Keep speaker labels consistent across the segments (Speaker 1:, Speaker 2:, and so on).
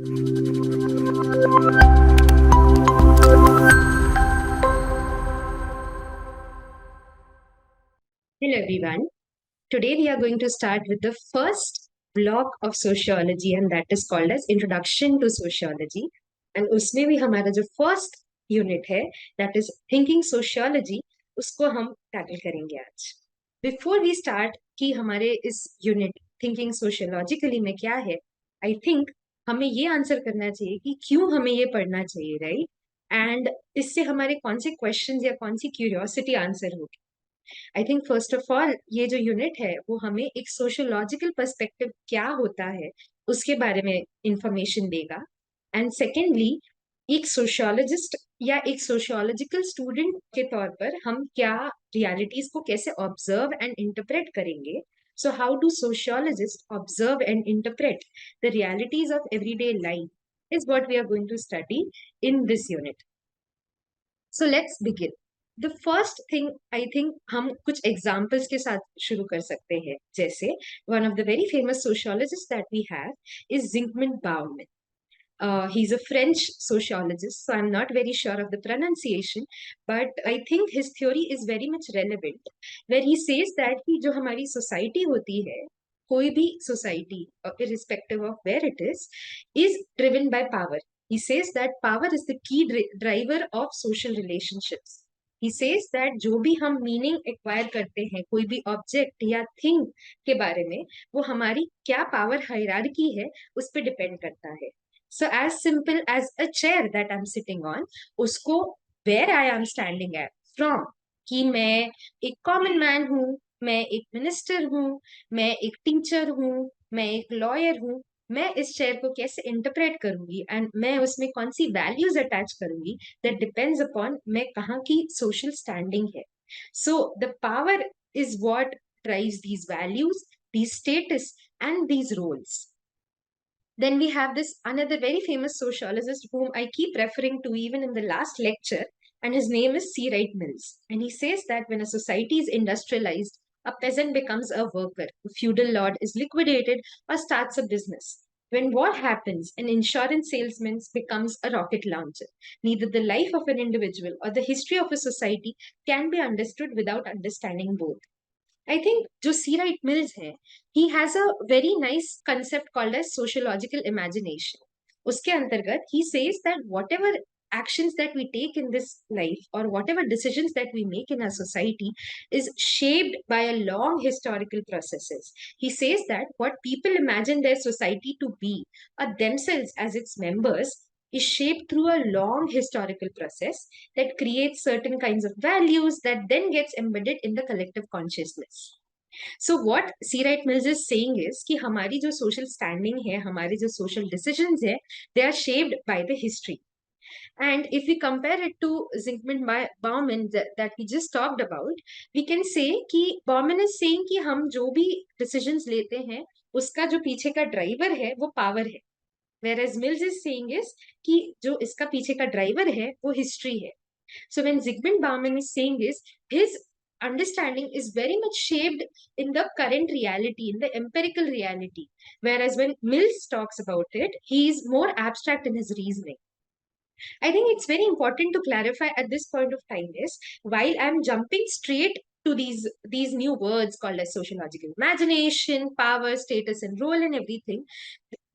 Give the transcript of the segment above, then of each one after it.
Speaker 1: Hello everyone. Today we are going to start with the first block of sociology and that is called as Introduction to Sociology. And उसमें भी हमारा जो first unit है that is Thinking Sociology उसको हम tackle करेंगे आज. Before we start कि हमारे इस unit Thinking Sociologically में क्या है, I think हमें ये आंसर करना चाहिए कि क्यों हमें ये पढ़ना चाहिए, right? And इससे हमारे कौन से questions या कौन सी curiosity आंसर होगी. I think first of all ये जो यूनिट है वो हमें एक सोशियोलॉजिकल पर्सपेक्टिव क्या होता है उसके बारे में इंफॉर्मेशन देगा. एंड सेकेंडली एक सोशियोलॉजिस्ट या एक सोशियोलॉजिकल स्टूडेंट के तौर पर हम क्या रियलिटीज को कैसे ऑब्जर्व एंड इंटरप्रेट करेंगे. So how do sociologists observe and interpret the realities of everyday life is what we are going to study in this unit. So let's begin. The first thing I think हम कुछ examples के साथ शुरू कर सकते हैं. जैसे one of the very famous sociologist that we have is Zygmunt Bauman. He's a French sociologist, so I'm not very sure of the pronunciation, but I think his theory is very much relevant, where he says that कि जो हमारी society होती है, कोई भी society, irrespective of where it is driven by power. He says that power is the key driver of social relationships. He says that जो भी हम meaning acquire करते हैं कोई भी object या thing के बारे में, वो हमारी क्या power hierarchy है उस पर depend करता है. So as simple as a chair that I'm sitting on, उसको where I am standing at from, कि मैं एक common man हूँ, मैं एक minister हूँ, मैं एक teacher हूँ, मैं एक lawyer हूँ, मैं इस चेयर को कैसे इंटरप्रेट करूंगी एंड मैं उसमें कौन सी वैल्यूज अटैच करूंगी दैट डिपेंड्स अपॉन मैं कहाँ की सोशल स्टैंडिंग है. So the power is what drives these values, these status and these roles. Then we have this another very famous sociologist whom I keep referring to even in the last lecture, and his name is C. Wright Mills. And he says that when a society is industrialized, a peasant becomes a worker, a feudal lord is liquidated or starts a business. When war happens, an insurance salesman becomes a rocket launcher. Neither the life of an individual or the history of a society can be understood without understanding both. I think जो C. Wright Mills है, he has a very nice concept called as sociological imagination. उसके अंतर्गत he says that whatever actions that we take in this life or whatever decisions that we make in our society is shaped by a long historical processes. He says that what people imagine their society to be or themselves as its members is shaped through a long historical process that creates certain kinds of values that then gets embedded in the collective consciousness. So what C. Wright Mills is saying is कि हमारी जो social standing है, हमारी जो social decisions है, they are shaped by the history. And if we compare it to Zygmunt Bauman that we just talked about, we can say कि Bauman is saying कि हम जो भी decisions लेते हैं, उसका जो पीछे का driver है, वो power है. Whereas Mills is saying is कि जो इसका पीछे का ड्राइवर है वो हिस्ट्री है. So when Zygmunt Bauman is saying is his understanding is very much shaped in the current reality, in the empirical reality. Whereas when Mills talks about it, he is more abstract in his reasoning. I think it's very important to clarify at this point of time is while I'm jumping straight to these new words called as sociological imagination, power, status, and role, and everything.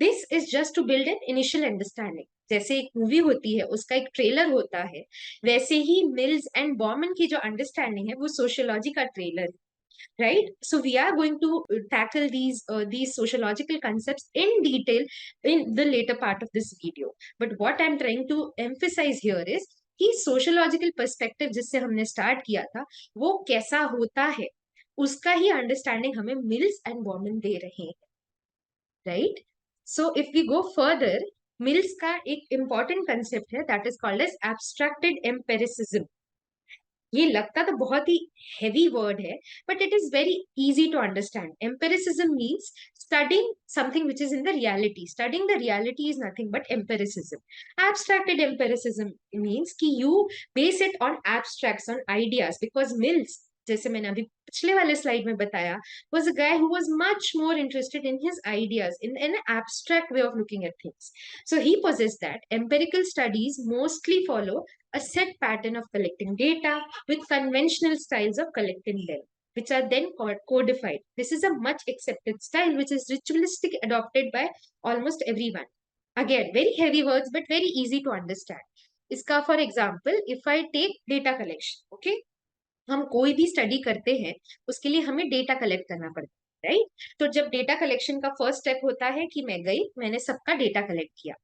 Speaker 1: This is just to build an initial understanding. जैसे एक movie होती है उसका एक trailer होता है, वैसे ही mills and Bowman की जो अंडरस्टैंडिंग है वो सोशियोलॉजी का ट्रेलर है. Right, so we are going to tackle these sociological concepts in detail in the later part of this video, but what I'm trying to emphasize here is कि sociological perspective जिससे हमने start किया था वो कैसा होता है उसका ही understanding हमें मिल्स एंड बॉमन दे रहे हैं. Right, so if we go further, mills का एक important concept है that is called as abstracted empiricism. ये लगता तो बहुत ही heavy word है, but it is very easy to understand. Empiricism means studying something which is in the reality. Studying the reality is nothing but empiricism. Abstracted empiricism means कि you base it on abstracts, on ideas, because Mills जैसे मैंने अभी पिछले वाले slide में बताया, was a guy who was much more interested in his ideas, in an abstract way of looking at things. So he possessed that. Empirical studies mostly follow a set pattern of collecting data with conventional styles of collecting them, which are then codified. This is a much accepted style, which is ritualistic, adopted by almost everyone. Again, very heavy words, but very easy to understand. इसका for example, if I take data collection, okay, हम कोई भी study करते हैं उसके लिए हमें data collect करना पड़ता है, राइट? तो जब डेटा कलेक्शन का फर्स्ट स्टेप होता है कि मैं गई, मैंने सबका डेटा कलेक्ट किया।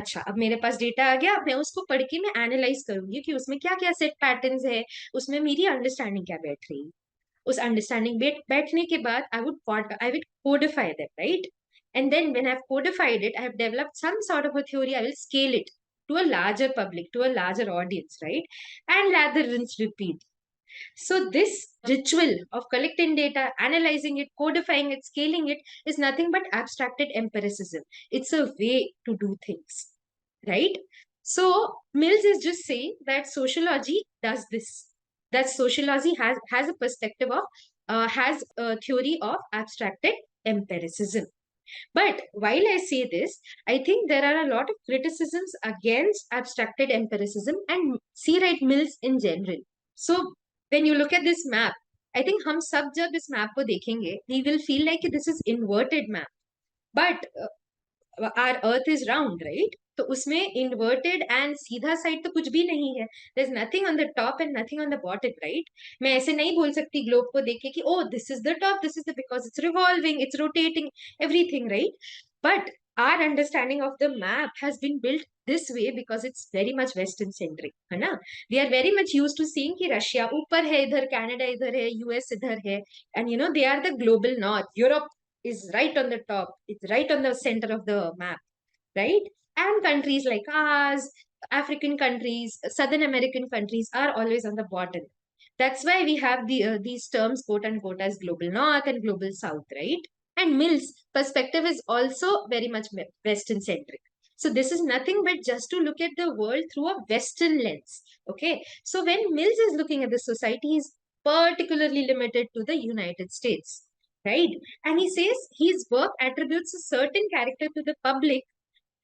Speaker 1: अच्छा, अब मेरे पास डेटा आ गया, अब मैं उसको पढ़ के मैं एनालाइज करूंगी कि उसमें क्या क्या सेट पैटर्न्स है, उसमें मेरी अंडरस्टैंडिंग क्या बैठ रही है। उस अंडरस्टैंडिंग बैठने के बाद I would Codify that, right? And then when I've codified it, I have developed some sort of a theory. I will scale it to a larger public, to a larger audience, right? And rather rinse repeat. So this ritual of collecting data, analyzing it, codifying it, scaling it is nothing but abstracted empiricism. It's a way to do things, right? So Mills is just saying that sociology does this. That sociology has a perspective of, has a theory of abstracted empiricism. But while I say this, I think there are a lot of criticisms against abstracted empiricism and C. Wright Mills in general. So when you look at this map, I think हम सब जब इस map को देखेंगे, we will feel like this is inverted map. But our earth is round, right? तो उसमें inverted and सीधा side तो कुछ भी नहीं है. There's nothing on the top and nothing on the bottom, right? मैं ऐसे नहीं बोल सकती globe को देख के कि oh, this is the top, this is the, because it's revolving, it's rotating, everything, right? But our understanding of the map has been built this way because it's very much western centric, है ना? We are very much used to seeing कि Russia ऊपर है, इधर Canada इधर है, US इधर है, and you know they are the global north. Europe is right on the top, it's right on the center of the map, right? And countries like ours, African countries, Southern American countries are always on the bottom. That's why we have these terms, quote unquote, as global north and global south, right? And Mill's perspective is also very much Western centric. So this is nothing but just to look at the world through a Western lens. Okay. So when Mills is looking at the society, he's particularly limited to the United States, right? And he says his work attributes a certain character to the public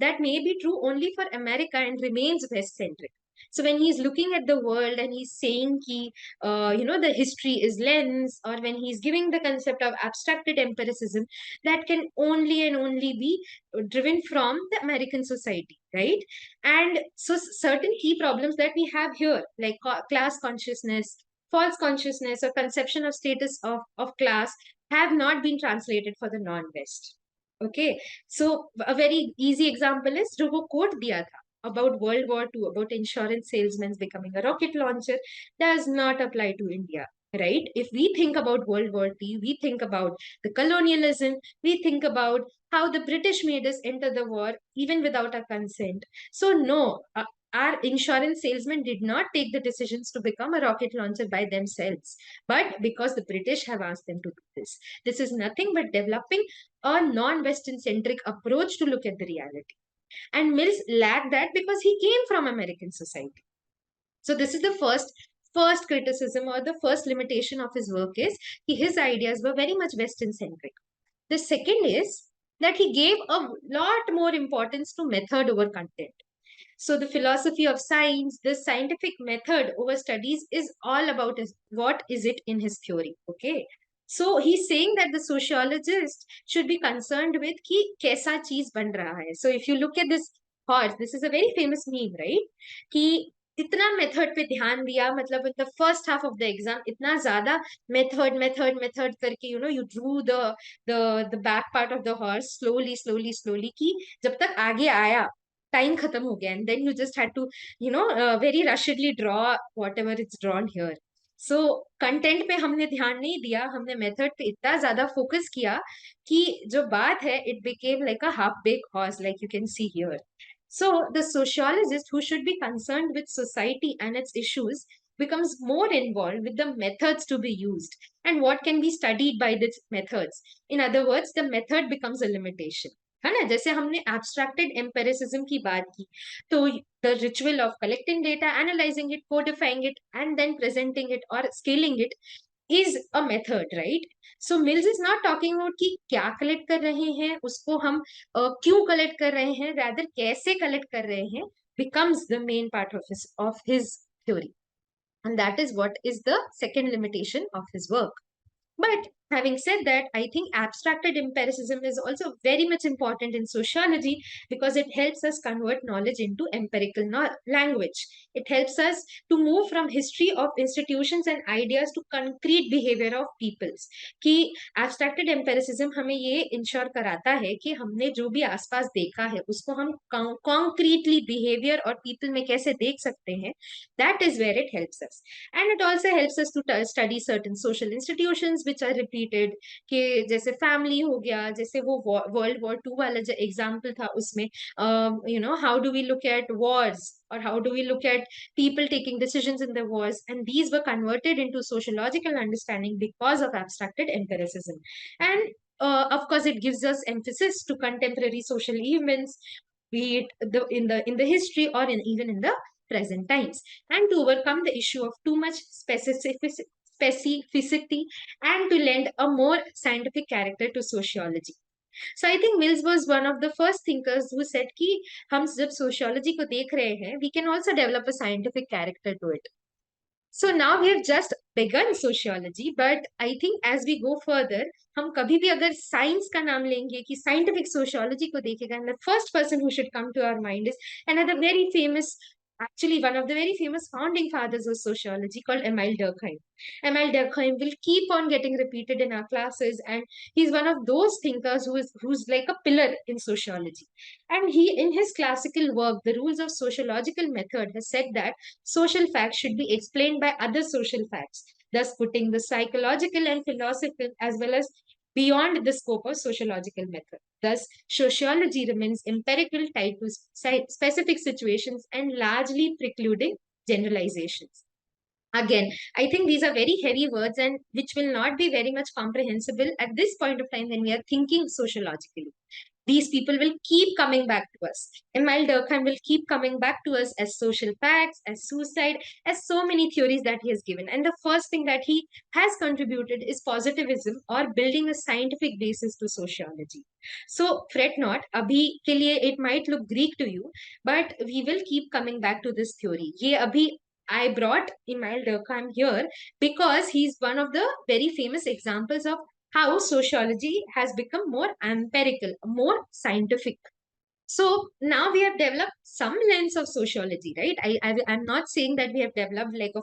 Speaker 1: that may be true only for America and remains West-centric. So when he's looking at the world and he's saying ki, the history is lens, or when he's giving the concept of abstracted empiricism, that can only and only be driven from the American society, right? And so certain key problems that we have here, like class consciousness, false consciousness, or conception of status of class, have not been translated for the non-West. Okay, so a very easy example is जो वो quote दिया था about World War II, about insurance salesmen becoming a rocket launcher, does not apply to India, right? If we think about World War II, we think about the colonialism, we think about how the British made us enter the war even without our consent. So no, our insurance salesmen did not take the decisions to become a rocket launcher by themselves, but because the British have asked them to do this. This is nothing but developing a non-Western centric approach to look at the reality. And Mills lacked that because he came from American society. So this is the first criticism, or the first limitation of his work, is his ideas were very much Western centric. The second is that he gave a lot more importance to method over content. So the philosophy of science, the scientific method over studies, is all about what is it in his theory. Okay. So he's saying that the sociologist should be concerned with कि कैसा चीज बन रहा है. So if you look at this horse, this is a very famous meme, right? कि इतना method पे ध्यान दिया, मतलब in the first half of the exam इतना ज्यादा मेथड करके you drew the back part of the horse slowly कि जब तक आगे आया time खत्म हो गया, and then you just had to very rushedly draw whatever it's drawn here. So content पे हमने ध्यान नहीं दिया, हमने मेथड पे इतना ज्यादा फोकस किया कि जो बात है it became like a half baked horse, like you can see here. So the sociologist who should be concerned with society and its issues becomes more involved with the methods to be used and what can be studied by these methods. In other words, the method becomes a limitation. है ना? जैसे हमने abstracted empiricism की बात की, तो the ritual of collecting data, analyzing it, codifying it, and then presenting it or scaling it is a method, right? So Mills is not talking about कि क्या collect कर रहे हैं, उसको हम क्यों collect कर रहे हैं, rather कैसे collect कर रहे हैं becomes the main part of his theory. And that is what is the second limitation of his work. But having said that, I think abstracted empiricism is also very much important in sociology because it helps us convert knowledge into empirical language. It helps us to move from history of institutions and ideas to concrete behavior of peoples. कि abstracted empiricism हमें ये ensure कराता है कि हमने जो भी आसपास देखा है उसको हम concretely behavior और people में कैसे देख सकते हैं. That is where it helps us. And it also helps us to study certain social institutions which are repeated, कि जैसे family हो गया, जैसे वो World War II वाला जो example था उसमें how do we look at wars, or how do we look at people taking decisions in the wars, and these were converted into sociological understanding because of abstracted empiricism. And of course it gives us emphasis to contemporary social events, be it in the history or even in the present times, and to overcome the issue of too much specificity and to lend a more scientific character to sociology. So I think Mills was one of the first thinkers who said कि हम जब sociology को देख रहे हैं, we can also develop a scientific character to it. So now we have just begun sociology, but I think as we go further, हम कभी भी अगर science का नाम लेंगे कि scientific sociology को देखेगा, and the first person who should come to our mind is another very famous, actually one of the very famous founding fathers of sociology called Emile Durkheim. Emile Durkheim will keep on getting repeated in our classes, and he's one of those thinkers who's like a pillar in sociology. And he, in his classical work, The Rules of Sociological Method, has said that social facts should be explained by other social facts, thus putting the psychological and philosophical as well as beyond the scope of sociological method. Thus, sociology remains empirical, tied to specific situations and largely precluding generalizations. Again, I think these are very heavy words and which will not be very much comprehensible at this point of time when we are thinking sociologically. These people will keep coming back to us. Emile Durkheim will keep coming back to us as social facts, as suicide, as so many theories that he has given. And the first thing that he has contributed is positivism, or building a scientific basis to sociology. So fret not, abhi ke liye it might look Greek to you, but we will keep coming back to this theory. Ye abhi I brought Emile Durkheim here because he's one of the very famous examples of how sociology has become more empirical, more scientific. So now we have developed some lens of sociology, right? I'm not saying that we have developed like a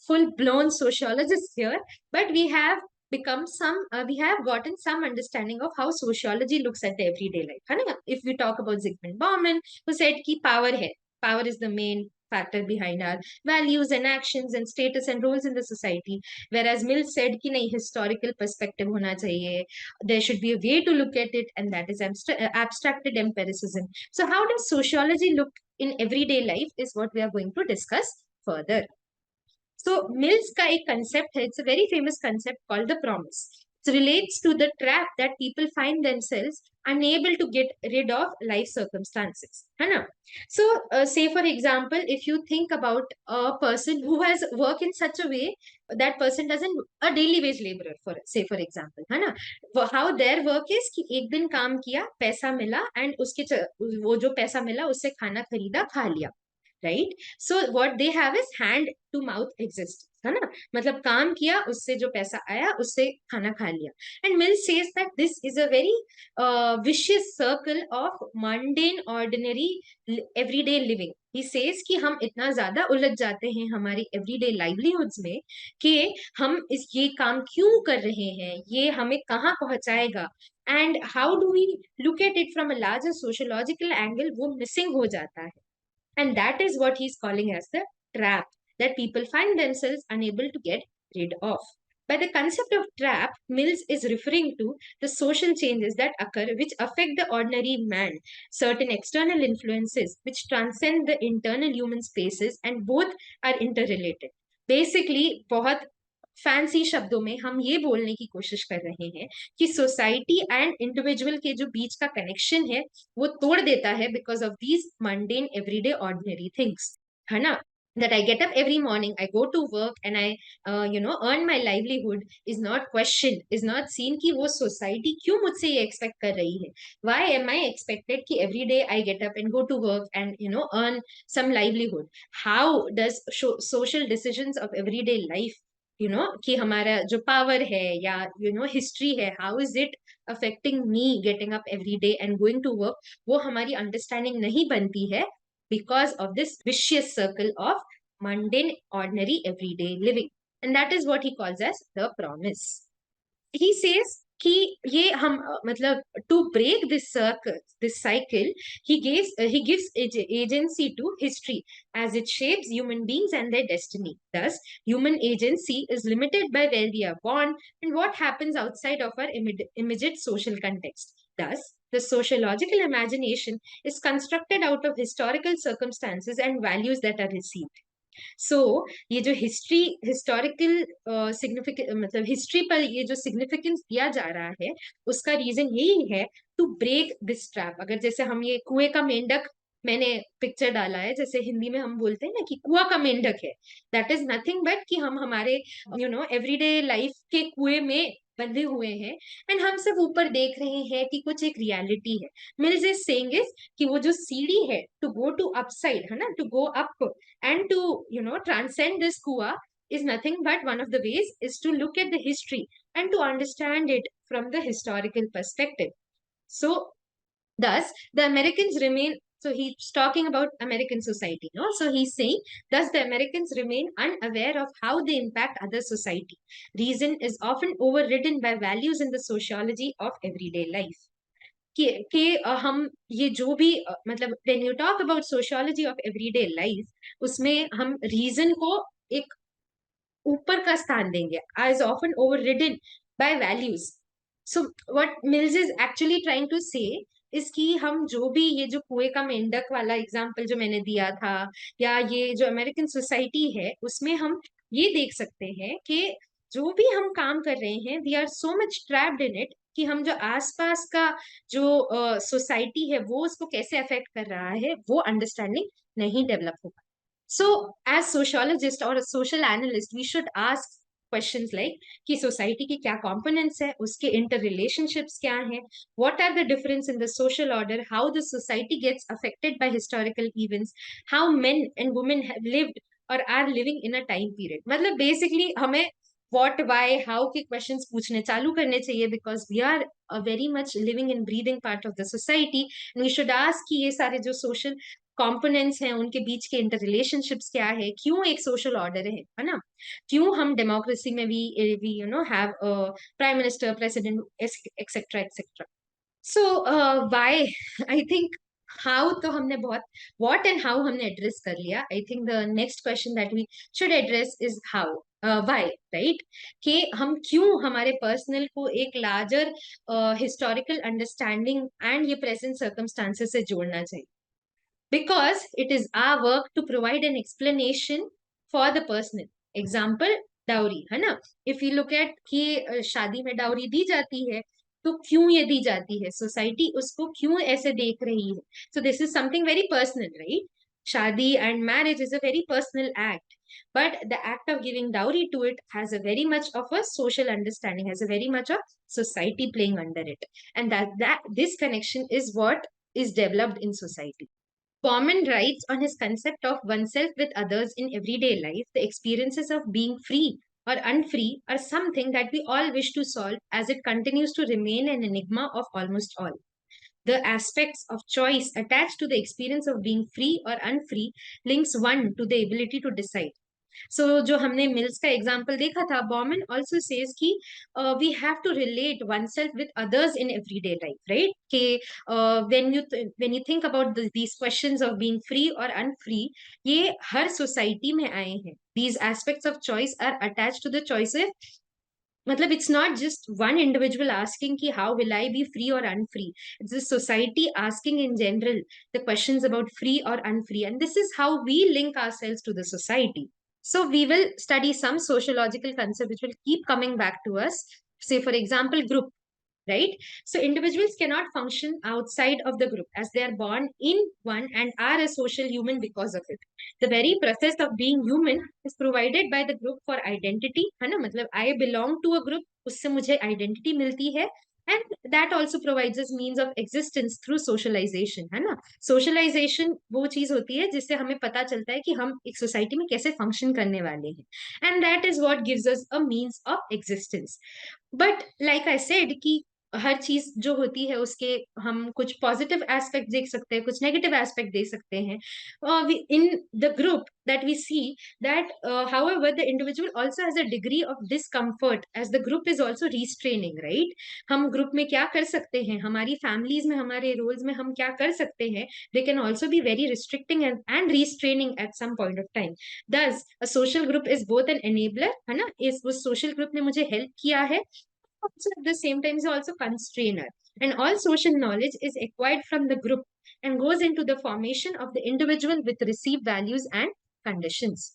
Speaker 1: full-blown sociologist here, but we have we have gotten some understanding of how sociology looks at the everyday life. है ना? If we talk about Zygmunt Bauman, who said कि power is the main factor behind our values and actions and status and roles in the society. Whereas Mills said कि नहीं, historical perspective होना चाहिए, there should be a way to look at it, and that is abstracted empiricism. So how does sociology look in everyday life is what we are going to discuss further. So Mills का एक concept है, it's a very famous concept called the promise. It relates to the trap that people find themselves unable to get rid of life circumstances. है ना? So say for example, if you think about a person who has work in such a way, that person doesn't, a daily wage laborer for say for example, है ना? How their work is कि एक दिन काम किया, पैसा मिला, and उसके वो जो पैसा मिला उससे खाना खरीदा, खा लिया. Right? So what they have is hand to mouth existence, है ना? मतलब काम किया, उससे जो पैसा आया उससे खाना खा लिया. And Mill says that this is a very vicious circle of mundane, ordinary, everyday living. He says कि हम इतना ज्यादा उलझ जाते हैं हमारी everyday livelihoods में कि हम ये काम क्यों कर रहे हैं, ये हमें कहाँ पहुंचाएगा, and how do we look at it from a larger sociological angle, वो missing हो जाता है. And that is what he's calling as the trap that people find themselves unable to get rid of. By the concept of trap, Mills is referring to the social changes that occur which affect the ordinary man, certain external influences which transcend the internal human spaces, and both are interrelated. Basically, बहुत fancy शब्दों में हम ये बोलने की कोशिश कर रहे हैं कि सोसाइटी एंड इंडिविजुअल के जो बीच का कनेक्शन है वो तोड़ देता है because of these mundane everyday ordinary things, है ना? that I get up every morning, I go to work, and I, earn my livelihood is not questioned, is not seen कि वो society क्यों मुझसे ये expect कर रही है. Why am I expected कि every day I get up and go to work and, earn some livelihood? How does social decisions of everyday life, कि हमारा जो power है या, history है, how is it affecting me getting up every day and going to work, वो हमारी understanding नहीं बनती है because of this vicious circle of mundane, ordinary, everyday living. And that is what he calls as the promise. He says कि ये हम मतलब to break this circle, this cycle, he gives agency to history as it shapes human beings and their destiny. Thus, human agency is limited by where we are born and what happens outside of our immediate social context. Thus, the sociological imagination is constructed out of historical circumstances and values that are received. सो ये जो historical significance मतलब history पर ये जो significance दिया जा रहा है, उसका रीजन यही है टू ब्रेक दिस ट्रैप. अगर जैसे हम ये कुएं का मेंढक, मैंने पिक्चर डाला है, जैसे हिंदी में हम बोलते हैं ना कि कुआं का मेंढक है, दैट इज नथिंग बट कि हम हमारे एवरीडे लाइफ के कुएं में बंधे हुए हैं एंड हम सब ऊपर देख रहे हैं कि कुछ एक रियलिटी है. मिल्स इज सेइंग इज कि वो जो सीढ़ी है टू गो टू अपसाइड है ना, to go up and to transcend this kua is nothing but one of the ways is to look at the history and to understand it from the historical perspective. So thus the Americans remain, so he's talking about American society, no? So he's saying thus the Americans remain unaware of how they impact other society. Reason is often overridden by values in the sociology of everyday life. कि हम ये जो भी मतलब when you talk about sociology of everyday life, उसमें हम reason को एक ऊपर का स्थान देंगे as often overridden by values. So what Mills is actually trying to say is कि हम जो भी ये जो कुएं का मेंढक वाला एग्जाम्पल जो मैंने दिया था या ये जो अमेरिकन सोसाइटी है, उसमें हम ये देख सकते हैं कि जो भी हम काम कर रहे हैं we are so much trapped in it कि हम जो आसपास का जो सोसाइटी है वो उसको कैसे अफेक्ट कर रहा है वो अंडरस्टैंडिंग नहीं डेवलप होगा. So, as sociologist or a social analyst, we should ask questions like कि society की क्या components है, उसके interrelationships क्या हैं, what are the difference in the social order, how the society gets affected by historical events, how men and women have lived or are living in a time period. मतलब basically हमें what, why, how के questions पूछने चालू करने चाहिए because we are a very much living and breathing part of the society and we should ask कि ये सारे जो social कॉम्पोनेंट्स हैं उनके बीच के इंटर रिलेशनशिप्स क्या है, क्यों एक सोशल ऑर्डर है ना, क्यों हम डेमोक्रेसी में भी have prime minister, president, etcetera etcetera. So why I think how तो हमने बहुत व्हाट एंड हाउ हमने एड्रेस कर लिया. I think the next question that we should address is how, why, right, कि हम क्यों हमारे पर्सनल को एक लार्जर हिस्टोरिकल अंडरस्टैंडिंग एंड ये प्रेजेंट सर्कमस्टांसेस से जोड़ना चाहिए. Because it is our work to provide an explanation for the person. Example, dowry है ना. इफ यू लुक एट कि शादी में डाउरी दी जाती है तो क्यों ये दी जाती है, सोसाइटी उसको क्यों ऐसे देख रही है. So this is something very personal, right. Shaadi and marriage is a very personal act, but the act of giving dowry to it has a very much of a social understanding, has a very much of society playing under it, and that this connection is what is developed in society. Common writes on his concept of oneself with others in everyday life. The experiences of being free or unfree are something that we all wish to solve as it continues to remain an enigma of almost all. The aspects of choice attached to the experience of being free or unfree links one to the ability to decide. So जो हमने Mills का example देखा था, Bauman also says कि we have to relate oneself with others in everyday life, right, कि when you think about these questions of being free और unfree, ये हर सोसाइटी में आए हैं. These aspects of choice are attached to the choices. मतलब it's not just one individual asking कि how will I be free और अनफ्री, it's the society asking in general the questions about free और unfree, and this is how we link ourselves to the society. So we will study some sociological concepts which will keep coming back to us. Say, for example, group. right? So individuals cannot function outside of the group as they are born in one and are a social human because of it. The very process of being human is provided by the group for identity, है ना? मतलब I belong to a group, उससे मुझे identity मिलती है, and that also provides us means of existence through socialization, है ना? Socialization वो चीज होती है जिससे हमें पता चलता है कि हम एक सोसाइटी में कैसे फंक्शन करने वाले हैं, and that is what gives us a means of existence. But like I said कि हर चीज जो होती है उसके हम कुछ पॉजिटिव एस्पेक्ट देख सकते हैं, कुछ नेगेटिव एस्पेक्ट देख सकते हैं in the group that we see that however the individual also has a degree of discomfort as the group is also restraining, right? हम ग्रुप में क्या कर सकते हैं, हमारी फैमिलीज में हमारे रोल्स में हम क्या कर सकते हैं, they can also be very restricting and restraining at some point of time. Thus a social group is both an enabler, है ना, इस उस social group ने मुझे हेल्प किया है, also at the same time is also constrainer. And all social knowledge is acquired from the group and goes into the formation of the individual with received values and conditions.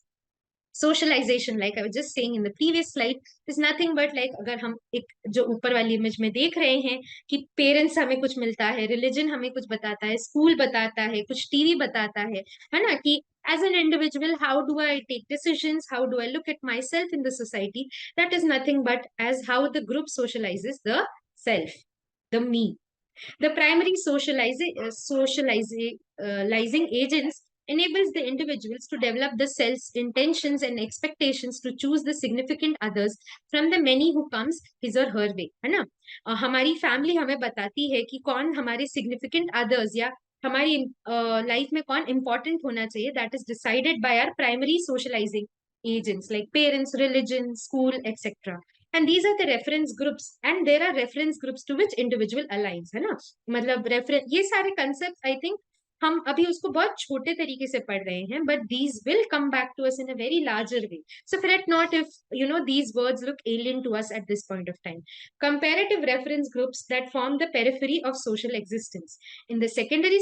Speaker 1: Socialization, like I was just saying in the previous slide, is nothing but like अगर हम एक जो ऊपर वाली image में देख रहे हैं कि पेरेंट्स हमें कुछ मिलता है, रिलीजन हमें कुछ बताता है, स्कूल बताता है, कुछ टीवी बताता है ना, कि as an individual how do I take decisions, how do I look at myself in the society, that is nothing but as how the group socializes the self, the me. The primary socializing agents enables the individuals to develop the self's intentions and expectations to choose the significant others from the many who comes his or her way, है ना? हमारी family हमें बताती है कि कौन हमारे significant others या हमारी लाइफ में कौन इंपॉर्टेंट होना चाहिए, that is decided by our primary socialising agents like parents, religion, school, etc. And these are the reference groups, and there are reference groups to which individual aligns, है ना? मतलब reference, ये सारे concepts I think हम अभी उसको बहुत छोटे तरीके से पढ़ रहे हैं, but these will come back to us in a very larger way. So fret not if these words look alien to us at this point of time. Comparative reference groups that form the periphery of social existence. In the secondary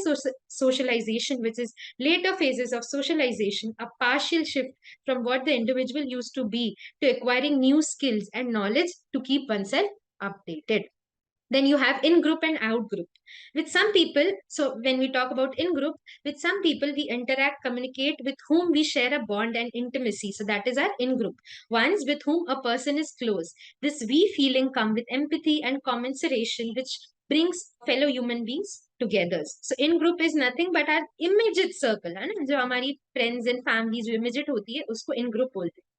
Speaker 1: socialization, which is later phases of socialization, a partial shift from what the individual used to be to acquiring new skills and knowledge to keep oneself updated. Then you have in group and out group. With some people, so when we talk about in group, with some people we interact, communicate, with whom we share a bond and intimacy. So that is our in group. Ones with whom a person is close. This we feeling come with empathy and commiseration, which brings fellow human beings together. So in group is nothing but our immediate circle, है ना, जो हमारी friends and families जो immediate होती है उसको in group बोलते हैं.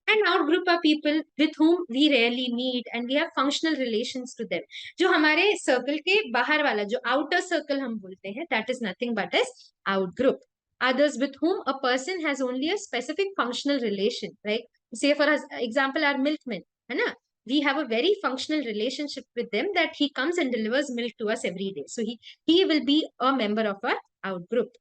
Speaker 1: And out group are people with whom we rarely meet and we have functional relations to them. जो हमारे सर्कल के बाहर वाला जो outer circle हम बोलते हैं, that is nothing but as out group. Others with whom a person has only a specific functional relation, right? Say for example our milkman, है ना? We have a very functional relationship with them that he comes and delivers milk to us every day. So he will be a member of our out group.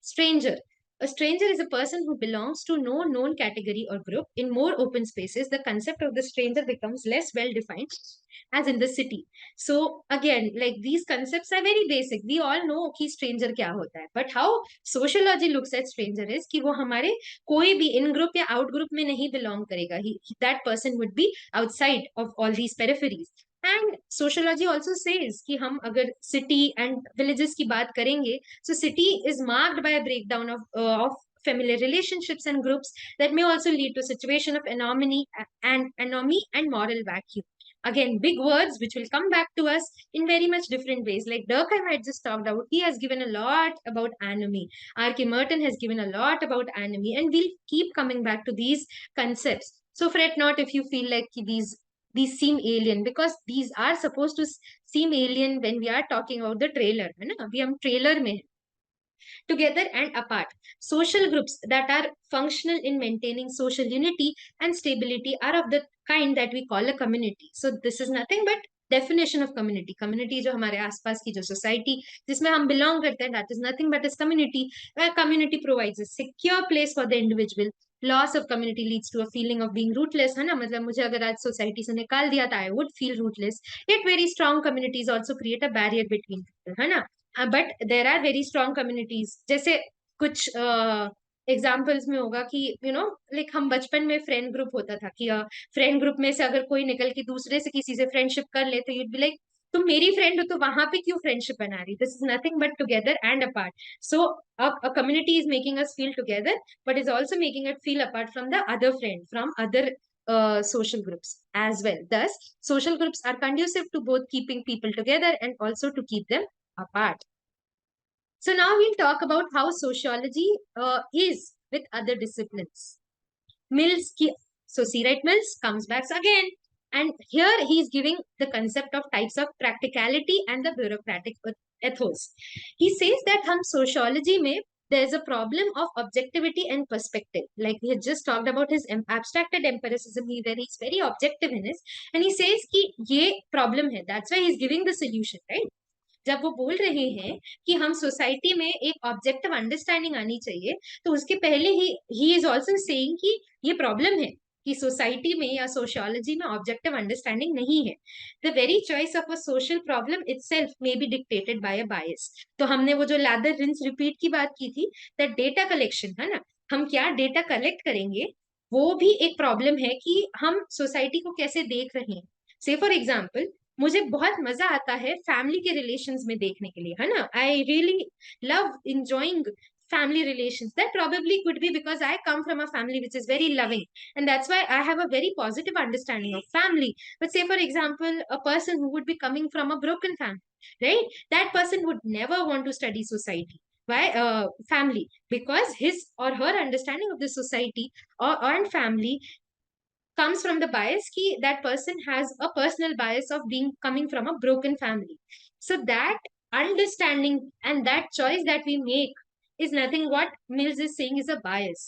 Speaker 1: Stranger. A stranger is a person who belongs to no known category or group. In more open spaces, the concept of the stranger becomes less well defined as in the city. So again, like these concepts are very basic. We all know कि stranger क्या होता है. But how sociology looks at stranger is कि वो हमारे कोई भी in group या out group में नहीं belong करेगा. That person would be outside of all these peripheries. And sociology also says कि हम अगर city and villages की बात करेंगे, so city is marked by a breakdown of familiar relationships and groups that may also lead to a situation of anomy and moral vacuum. Again, big words which will come back to us in very much different ways. Like Durkheim had just talked about, he has given a lot about anomy. R.K. Merton has given a lot about anomy, and we'll keep coming back to these concepts. So fret not if you feel like these seem alien, because these are supposed to seem alien when we are talking about the trailer, है ना? अभी हम trailer में together and apart. Social groups that are functional in maintaining social unity and stability are of the kind that we call a community. So this is nothing but definition of community. Community जो हमारे आसपास की जो society जिसमें हम belong करते हैं, that is nothing but is community. Where community provides a secure place for the individual. Loss of community leads to a feeling of being rootless, है ना? मतलब मुझे अगर आज society से निकाल दिया था, I would feel rootless. Yet very strong communities also create a barrier between people, है ना? But there are very strong communities, जैसे कुछ एग्जाम्पल्स में होगा कि लाइक हम बचपन में फ्रेंड ग्रुप होता था कि फ्रेंड ग्रुप में से अगर कोई निकल के दूसरे से किसी से फ्रेंडशिप कर ले तो यूड बी लाइक तुम मेरी फ्रेंड हो तो वहां पे क्यों फ्रेंडशिप बना रही, this is nothing but together and apart. So a community is making us feel together but is also making it feel apart from the other friend from other social groups as well. Thus social groups are conducive to both keeping people together and also to keep them apart. So now we'll talk about how sociology is with other disciplines. Mills, so C. Wright Mills comes back again, and here he is giving the concept of types of practicality and the bureaucratic ethos. He says that हम sociology में there is a problem of objectivity and perspective. Like we had just talked about his abstracted empiricism, where he's very objective in his, and he says कि ये problem है. That's why he's giving the solution, right? जब वो बोल रहे हैं कि हम सोसाइटी में एक ऑब्जेक्टिव अंडरस्टैंडिंग आनी चाहिए, तो उसके पहले ही इज ऑल्सो सेइंग कि ये प्रॉब्लम है कि सोसाइटी में या सोशियोलॉजी में ऑब्जेक्टिव अंडरस्टैंडिंग नहीं है. The very choice of a social problem itself may be dictated by a bias. तो हमने वो जो लैदर रिंस रिपीट की बात की थी, दैट डेटा कलेक्शन है ना, हम क्या डेटा कलेक्ट करेंगे, वो भी एक प्रॉब्लम है कि हम सोसाइटी को कैसे देख रहे हैं. से फॉर एग्जाम्पल मुझे बहुत मजा आता है फैमिली के रिलेशंस में देखने के लिए, है ना. I really love enjoying family relations. That probably could be because I come from a family which is very loving, and that's why I have a very positive understanding of family. But say for example a person who would be coming from a broken family, right, that person would never want to study society. Why family? Because his or her understanding of the society or and family comes from the bias ki that person has a personal bias of being coming from a broken family. So that understanding and that choice that we make is nothing what Mills is saying is a bias.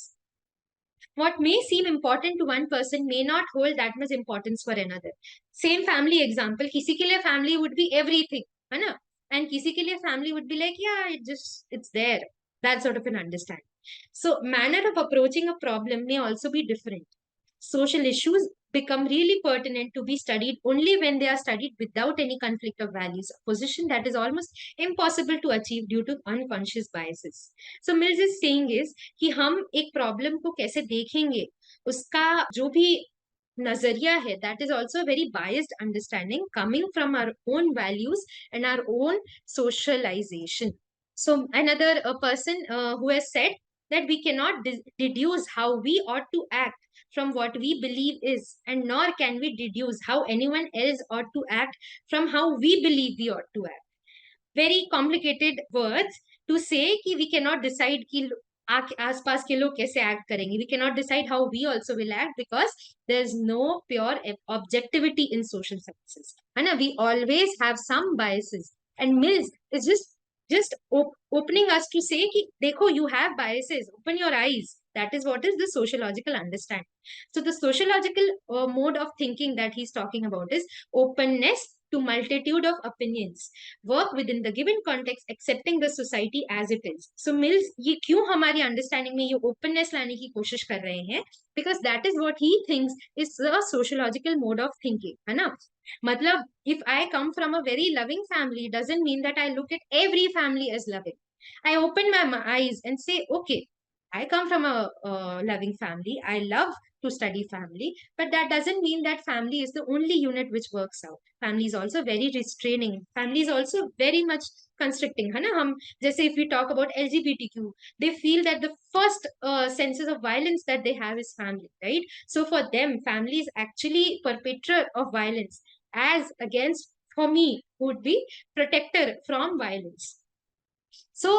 Speaker 1: What may seem important to one person may not hold that much importance for another. Same family example, किसी के लिए family would be everything, है ना, and किसी के लिए family would be like, yeah, it's there. That sort of an understanding. So manner of approaching a problem may also be different. Social issues become really pertinent to be studied only when they are studied without any conflict of values, a position that is almost impossible to achieve due to unconscious biases. So Mills is saying is कि हम एक problem को कैसे देखेंगे, उसका जो भी नजरिया है, that is also a very biased understanding coming from our own values and our own socialization. So another person who has said that we cannot deduce how we ought to act from what we believe is, and nor can we deduce how anyone else ought to act from how we believe we ought to act. Very complicated words to say कि we cannot decide कि आसपास के लोग कैसे act करेंगे. We cannot decide how we also will act because there is no pure objectivity in social sciences. है ना? We always have some biases, and Mills is just opening us to say कि देखो, you have biases, open your eyes. That is what is the sociological understanding. So the sociological mode of thinking that he's talking about is openness to multitude of opinions, work within the given context, accepting the society as it is. So Mills ये क्यों हमारी understanding में ये openness लाने की कोशिश कर रहे हैं, because that is what he thinks is a sociological mode of thinking, है ना. मतलब if I come from a very loving family doesn't mean that I look at every family as loving. I open my eyes and say, okay, I come from a loving family. I love to study family, but that doesn't mean that family is the only unit which works out. Family is also very restraining. Family is also very much constricting. है ना. हम जैसे if we talk about LGBTQ, they feel that the first senses of violence that they have is family, right? So for them, family is actually perpetrator of violence, as against for me would be protector from violence. So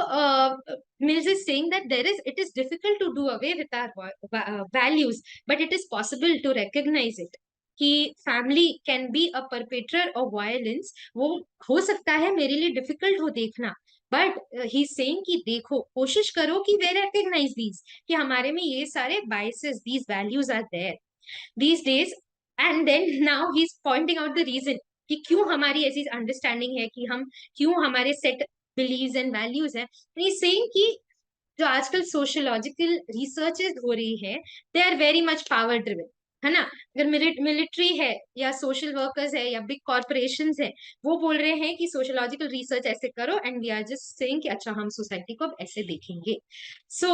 Speaker 1: Mills is saying that it is difficult to do away with our values, but it is possible to recognize it. कि family can be a perpetrator of violence. वो हो सकता है मेरे लिए difficult हो देखना, but he's saying कि देखो, कोशिश करो कि we recognize these, कि हमारे में ये सारे biases, these values are there these days. And then now he's pointing out the reason कि क्यों हमारी ऐसी अंडरस्टैंडिंग है, कि हम क्यों हमारे सेट बिलीव्स एंड वैल्यूज है. सेइंग कि जो आजकल सोशियोलॉजिकल रिसर्चेस हो रही है, they are very much power driven. है ना। अगर मिलिट्री है या सोशल वर्कर्स है या बिग कॉर्पोरेशंस है, वो बोल रहे हैं कि सोशोलॉजिकल रिसर्च ऐसे करो, and we are just saying कि अच्छा हम सोसाइटी को अब ऐसे देखेंगे। So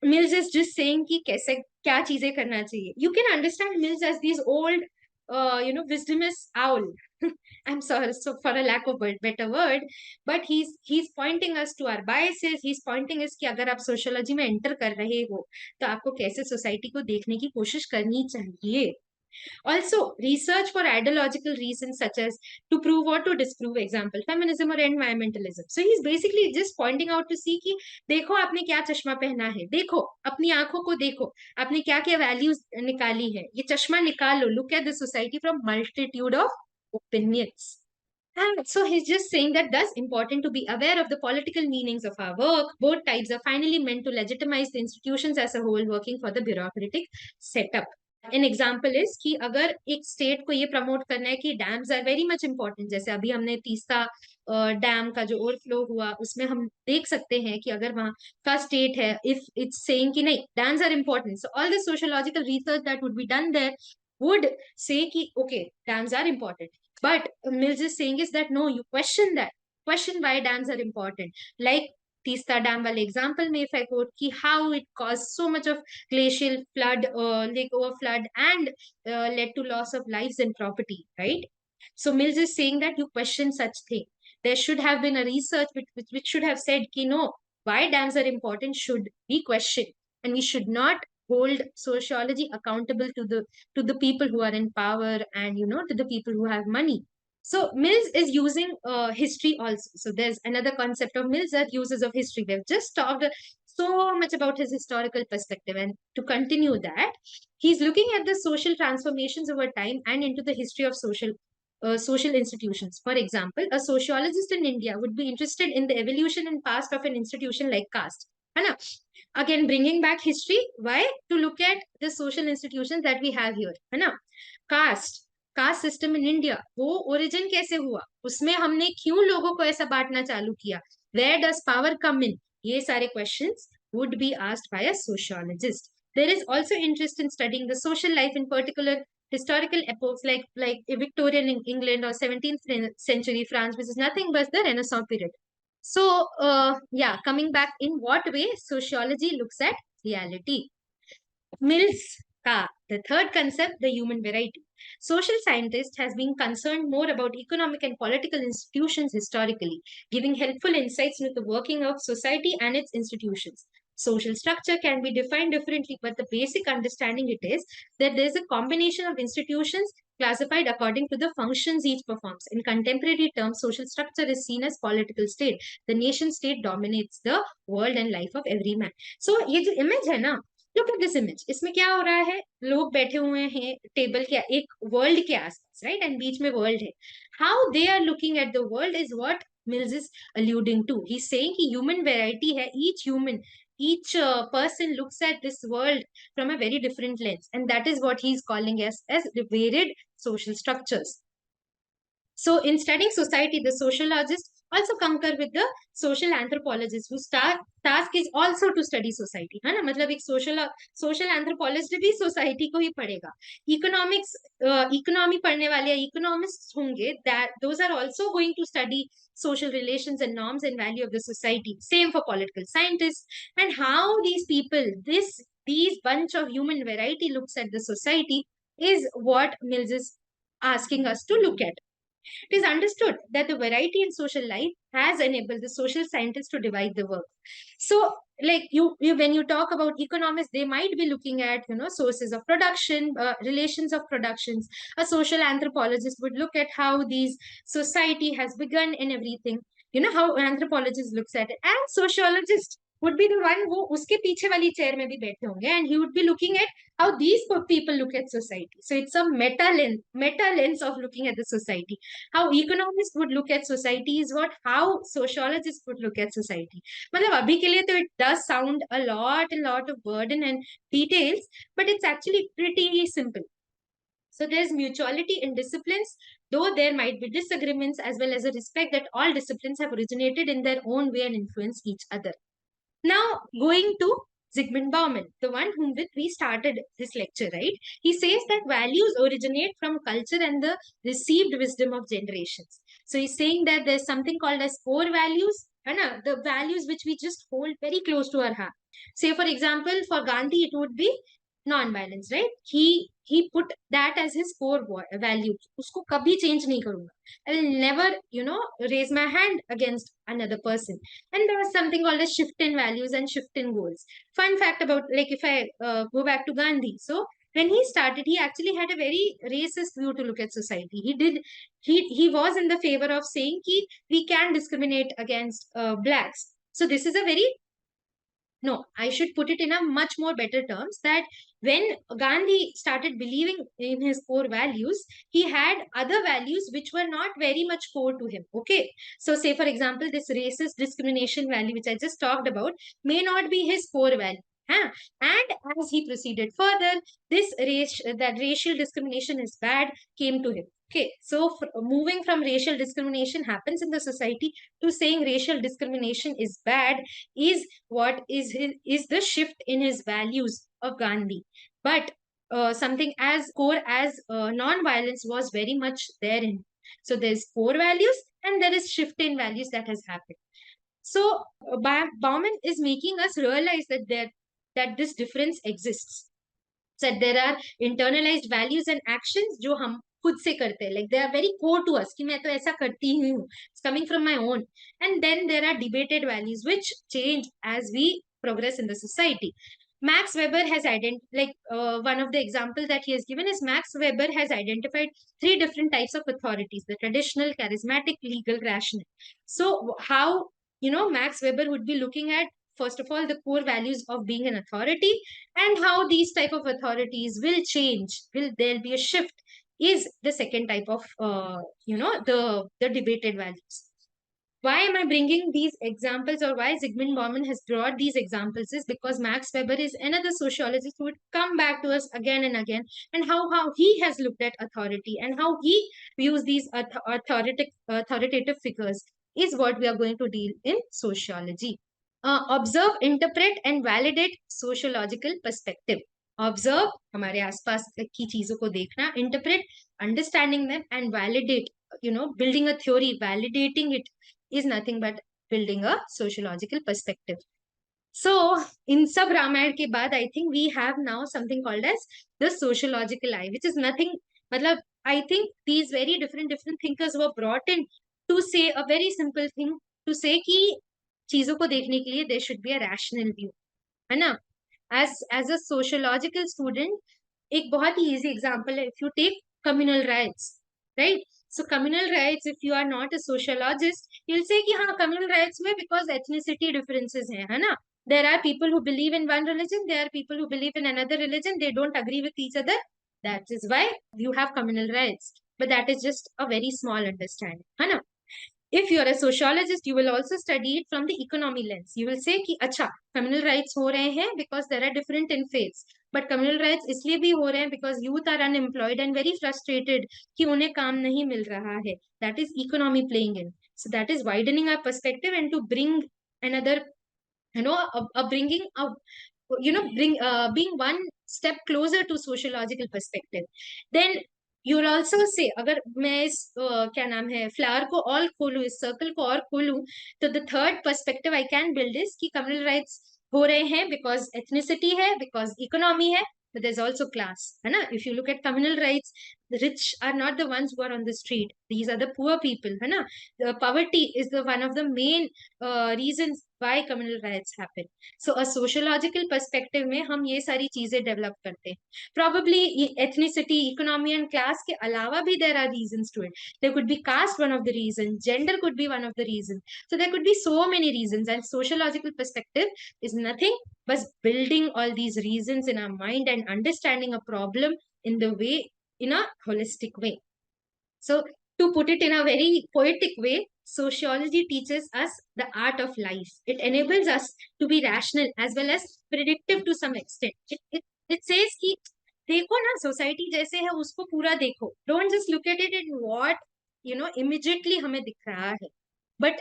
Speaker 1: Mills is just saying कि कैसे क्या चीजें करना चाहिए। You can understand Mills as these old wisdomous owl. I'm sorry so for a lack of better word, but he's pointing us to our biases. He's pointing us कि अगर आप sociology में एंटर कर रहे हो तो आपको कैसे सोसाइटी को देखने की कोशिश करनी चाहिए। Also, research for ideological reasons such as to prove or to disprove, example, feminism or environmentalism. So he's basically just pointing out to see कि देखो आपने क्या चश्मा पहना है, देखो अपनी आंखों को देखो, आपने क्या क्या वैल्यूज निकाली है, ये चश्मा निकाल लो, look at the society from multitude of opinions. And so he's just saying that thus important to be aware of the political meanings of our work. Both types are finally meant to legitimize the institutions as a whole working for the bureaucratic setup. An example is कि अगर एक state को ये promote करना है कि dams are very much important, जैसे अभी हमने तीस्ता डैम का जो ओवरफ्लो हुआ उसमें हम देख सकते हैं कि अगर वहाँ का स्टेट है, इफ इट्स सेइंग कि नहीं dams are important, so all the sociological research that would be done there would say कि okay dams are important. But Mills is saying is that no, you question that. Question why dams are important. Like Tista Dam wale example में if I quote कि how it caused so much of glacial flood, lake overflood, and led to loss of lives and property, right? So Mills is saying that you question such thing. There should have been a research which should have said कि no, why dams are important should be questioned, and we should not hold sociology accountable to the people who are in power, and to the people who have money. So Mills is using history also. So there's another concept of Mills that uses of history. We've just talked so much about his historical perspective, and to continue that, he's looking at the social transformations over time and into the history of social institutions. For example, a sociologist in India would be interested in the evolution and past of an institution like caste. है ना? Again, bringing back history, why? To look at the social institutions that we have here, है ना? Caste system in India, वो origin कैसे हुआ, उसमें हमने क्यों लोगों को ऐसा बांटना चालू किया, वेयर डज पावर कम इन, ये सारे questions would be asked by a sociologist. There is also interest in studying the social life in particular historical epochs like Victorian England or 17th century France, which is nothing but the Renaissance period. So, yeah, coming back, in what way sociology looks at reality. Mills ka, the third concept, the human variety. Social scientist has been concerned more about economic and political institutions historically, giving helpful insights into the working of society and its institutions. Social structure can be defined differently, but the basic understanding it is that there is a combination of institutions classified according to the functions each performs. In contemporary terms, social structure is seen as political state. The nation state dominates the world and life of every man. So, ये जो image है ना, look at this image, इसमें क्या हो रहा है, लोग बैठे हुए हैं टेबल के एक वर्ल्ड के आसपास, राइट, एंड बीच में वर्ल्ड है। How they are looking at the world is what Mills is alluding to. He's saying कि human variety है, each human, each person looks at this world from a very different lens, and that is what he's calling as varied social structures. So in studying society, the sociologists also concur with the social anthropologists whose task is also to study society, है ना, मतलब एक social anthropologist भी society को ही पढ़ेगा। Economics, economy पढ़ने वाले economists होंगे, that those are also going to study social relations and norms and value of the society. Same for political scientists. And how these people, these bunch of human variety looks at the society is what Mills is asking us to look at. It is understood that the variety in social life has enabled the social scientists to divide the work. So, like when you talk about economists, they might be looking at sources of production, relations of productions. A social anthropologist would look at how these society has begun and everything. How an anthropologist looks at it, and sociologist would be the one who uske पीछे वाली chair में भी बैठे होंगे, and he would be looking at how these people look at society. So it's a meta lens of looking at the society. How economists would look at society is what how sociologists would look at society. मतलब अभी के लिए तो it does sound a lot of burden and details, but it's actually pretty simple. So there's mutuality in disciplines, though there might be disagreements, as well as a respect that all disciplines have originated in their own way and influence each other. Now, going to Zygmunt Bauman, the one whom with we started this lecture, right? He says that values originate from culture and the received wisdom of generations. So he's saying that there's something called as core values, the values which we just hold very close to our heart. Say, for example, for Gandhi, it would be non-violence, right? He put that as his core value. Usko kabhi change nahi karunga. I will never, raise my hand against another person. And there was something called a shift in values and shift in goals. Fun fact about, like, if I go back to Gandhi, so when he started, he actually had a very racist view to look at society. He was in the favor of saying ki we can discriminate against blacks. So this is a very, no, I should put it in a much more better terms, that when Gandhi started believing in his core values, he had other values which were not very much core to him. Okay. So say, for example, this racist discrimination value, which I just talked about, may not be his core value. Huh? And as he proceeded further, that racial discrimination is bad came to him. Okay, so moving from racial discrimination happens in the society to saying racial discrimination is bad is what is the shift in his values of Gandhi. But something as core as non-violence was very much there in. So there's core values and there is shift in values that has happened. So Bauman is making us realize that this difference exists. So there are internalized values and actions जो हम खुद से करते हैं, like they are very core to us कि मैं तो ऐसा करती ही हूँ, it's coming from my own. And then there are debated values which change as we progress in the society. Max Weber has one of the examples that he has given is Max Weber has identified three different types of authorities: the traditional, charismatic, legal, rational. So how, Max Weber would be looking at, first of all, the core values of being an authority, and how these type of authorities will change, will there be a shift, is the second type of the debated values. Why am I bringing these examples, or why Zygmunt Bauman has brought these examples, is because Max Weber is another sociologist who would come back to us again and again, and how he has looked at authority and how he views these authoritative figures is what we are going to deal in sociology. Observe, interpret and validate sociological perspective. Observe, हमारे आसपास की चीजों को देखना, interpret, understanding them, and validate, building a theory, validating it is nothing but building a sociological perspective. So in sub Ramayana ke baad, I think we have now something called as the sociological-I, which is nothing, matlab, I think these very different thinkers were brought in to say a very simple thing, to say कि चीजों को देखने के लिए there should be a rational view, है ना? As a sociological student, एक बहुत ही easy example है, if you take communal rights, right? So communal rights, if you are not a sociologist, you'll say कि हाँ communal rights में because ethnicity differences हैं, है ना? There are people who believe in one religion, there are people who believe in another religion, they don't agree with each other. That is why you have communal rights. But that is just a very small understanding, है ना? If you are a sociologist, you will also study it from the economy lens. You will say कि अच्छा communal rights हो रहे हैं because there are different in faiths. But communal rights इसलिए भी हो रहे हैं because youth are unemployed and very frustrated कि उन्हें काम नहीं मिल रहा है. That is economy playing in. So that is widening our perspective and to bring another, bringing a, being one step closer to sociological perspective. Then you'll also say, अगर मैं इस क्या नाम है फ्लावर को और खोलूं, इस सर्कल को और खोलूं, तो the third perspective I can build is कि communal rights हो रहे हैं because ethnicity है, because economy है, but there's also class, है ना? If you look at communal rights, the rich are not the ones who are on the street. These are the poor people, है ना? The poverty is the one of the main reasons why communal rights happen. So a sociological perspective में हम ये सारी चीजें develop करते हैं. Probably ethnicity, economy and class के अलावा भी there are reasons to it. There could be caste, one of the reasons. Gender could be one of the reasons. So there could be so many reasons, and sociological perspective is nothing but building all these reasons in our mind and understanding a problem in a holistic way. So to put it in a very poetic way, sociology teaches us the art of life. It enables us to be rational as well as predictive to some extent. It says कि देखो ना society जैसे है उसको पूरा देखो. Don't just look at it in what immediately हमें दिख रहा है. But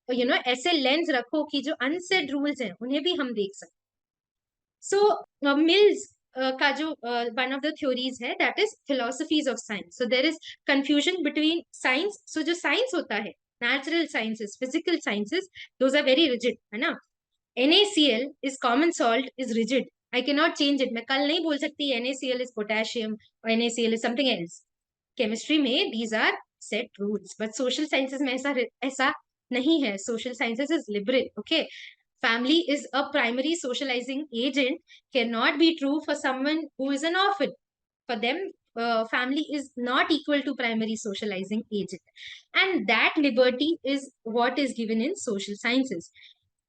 Speaker 1: ऐसे लेंस रखो कि जो अनसेड रूल्स हैं उन्हें भी हम देख सकते. So Mills का जो one of the theories है, that is philosophies of science. So there is confusion between science. So जो science होता है, natural sciences, physical sciences, those are very rigid, है ना? NaCl is common salt, is rigid. I cannot change it. मैं कल नहीं बोल सकती NaCl is potassium or NaCl is something else. Chemistry में these are set rules, but social sciences में ऐसा नहीं है. Social sciences is liberal. Okay, family is a primary socializing agent cannot be true for someone who is an orphan. For them, family is not equal to primary socializing agent, and that liberty is what is given in social sciences.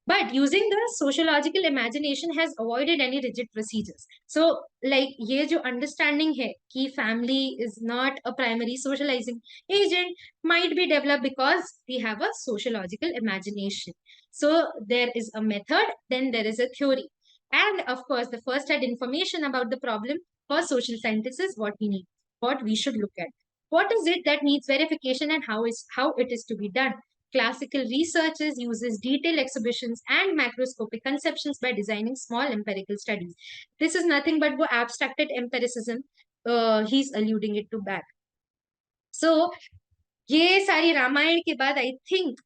Speaker 1: But using the sociological imagination has avoided any rigid procedures. So like ये जो understanding है कि family is not a primary socializing agent might be developed because we have a sociological imagination. So there is a method, then there is a theory, and of course the first hand information about the problem for social scientists is what we need, what we should look at, what is it that needs verification, and how it is to be done. Classical researches uses detailed exhibitions and macroscopic conceptions by designing small empirical studies. This is nothing but वो abstracted empiricism he's alluding it to back. So ये सारी रामायण के बाद I think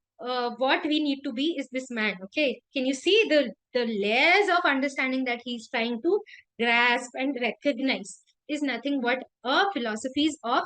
Speaker 1: what we need to be is this man. Okay, can you see the layers of understanding that he's trying to grasp and recognize is nothing but a philosophies of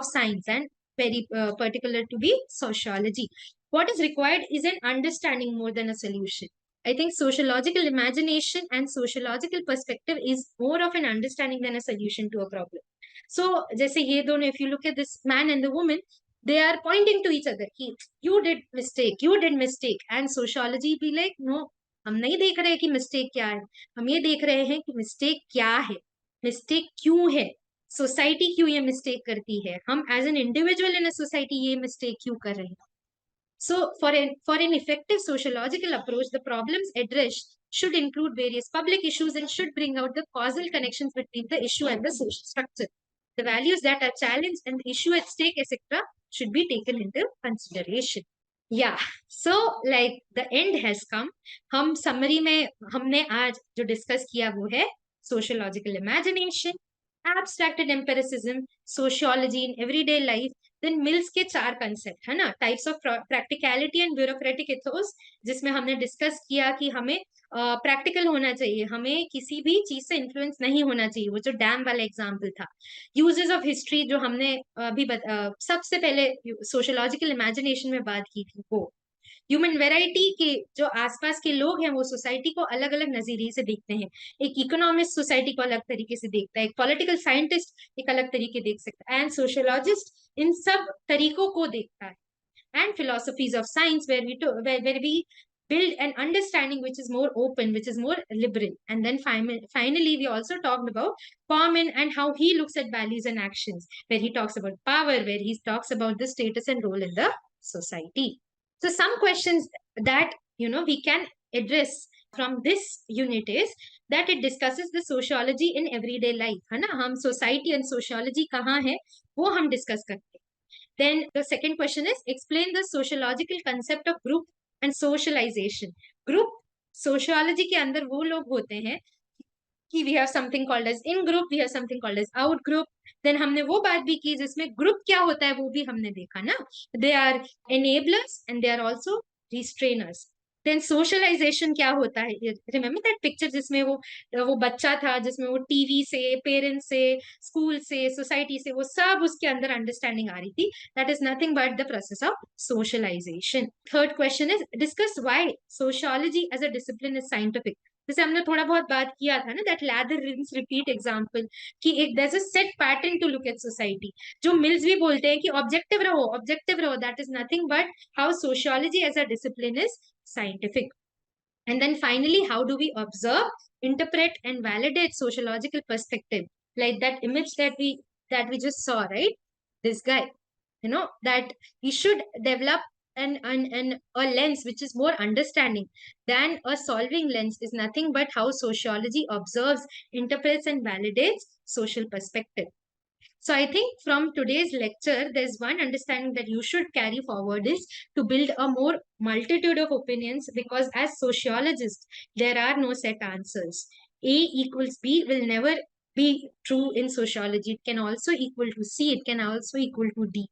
Speaker 1: science, and very particular to be sociology. What is required is an understanding more than a solution. I think sociological imagination and sociological perspective is more of an understanding than a solution to a problem. So जैसे ये दोनों, if you look at this man and the woman, they are pointing to each other कि you did mistake, and sociology be like no, हम नहीं देख रहे कि mistake क्या है, हम ये देख रहे हैं कि mistake क्या है, mistake क्यों है, सोसाइटी क्यों ये मिस्टेक करती है, हम as an individual in a society ये मिस्टेक क्यों कर रहे हैं. So for an effective sociological approach, the problems addressed should include various public issues and should bring out the causal connections between the issue and the social structure. The values that are challenged and the issue at stake, etc., should be taken into consideration. Yeah, so like the end has come. हम summary में हमने आज जो discuss किया वो है sociological imagination, abstracted empiricism, sociology in everyday life. Then mills के 4 concept है ना, types of practicality and bureaucratic Athos, जिसमें हमने डिस्कस किया कि हमें प्रैक्टिकल होना चाहिए, हमें किसी भी चीज से इन्फ्लुएंस नहीं होना चाहिए, वो जो डैम वाला एग्जांपल था. यूजेस ऑफ हिस्ट्री जो हमने अभी सबसे पहले सोशोलॉजिकल इमेजिनेशन में बात की थी, वो ह्यूमन वेराइटी के जो आसपास के लोग हैं वो सोसाइटी को अलग अलग नजरिए से देखते हैं. एक इकोनॉमिस्ट सोसाइटी को अलग तरीके से देखता है, एक पॉलिटिकल साइंटिस्ट एक अलग तरीके देख सकता है, एंड सोशोलॉजिस्ट इन सब तरीकों को देखता है. And philosophies of science where we build an understanding which is more open, which is more liberal. And then finally we also talked about Common and how he looks at values and actions, where he talks about power, where he talks about the status and role in the society. So some questions that we can address from this unit is that it discusses the sociology in everyday life, है ना, हम society and sociology कहाँ है वो हम discuss करते हैं. Then the second question is explain the sociological concept of group and socialization. Group sociology के अंदर वो लोग होते हैं कि we have something called as in group, we have something called as out group. Then हमने वो बात भी की जिसमें group क्या होता है वो भी हमने देखा ना. They are enablers and they are also restrainers. Then socialization क्या होता है, remember that picture जिसमें वो बच्चा था, जिसमें वो टीवी से, पेरेंट्स से, स्कूल से, सोसाइटी से, वो सब उसके अंदर अंडरस्टैंडिंग आ रही थी. That is nothing but the process of socialization. Third question is discuss why sociology as a discipline is scientific. जैसे हमने थोड़ा बहुत बात किया था ना, that lather rinse repeat example, कि एक there is a set pattern to look at society. जो मिल्स भी बोलते हैं कि ऑब्जेक्टिव रहो, that is nothing but how sociology as a discipline is scientific. And then finally, how do we observe, interpret, and validate sociological perspective? Like that image that we just saw, right? This guy, that we should develop an a lens which is more understanding than a solving lens is nothing but how sociology observes, interprets, and validates social perspective. So I think from today's lecture, there's one understanding that you should carry forward is to build a more multitude of opinions, because as sociologists, there are no set answers. A equals B will never be true in sociology. It can also equal to C. It can also equal to D.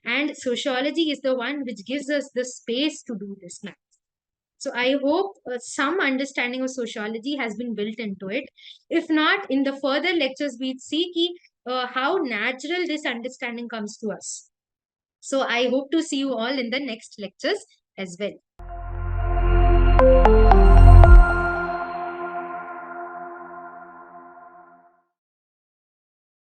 Speaker 1: And sociology is the one which gives us the space to do this math. So I hope some understanding of sociology has been built into it. If not, in the further lectures, we'd see how natural this understanding comes to us. So I hope to see you all in the next lectures as well.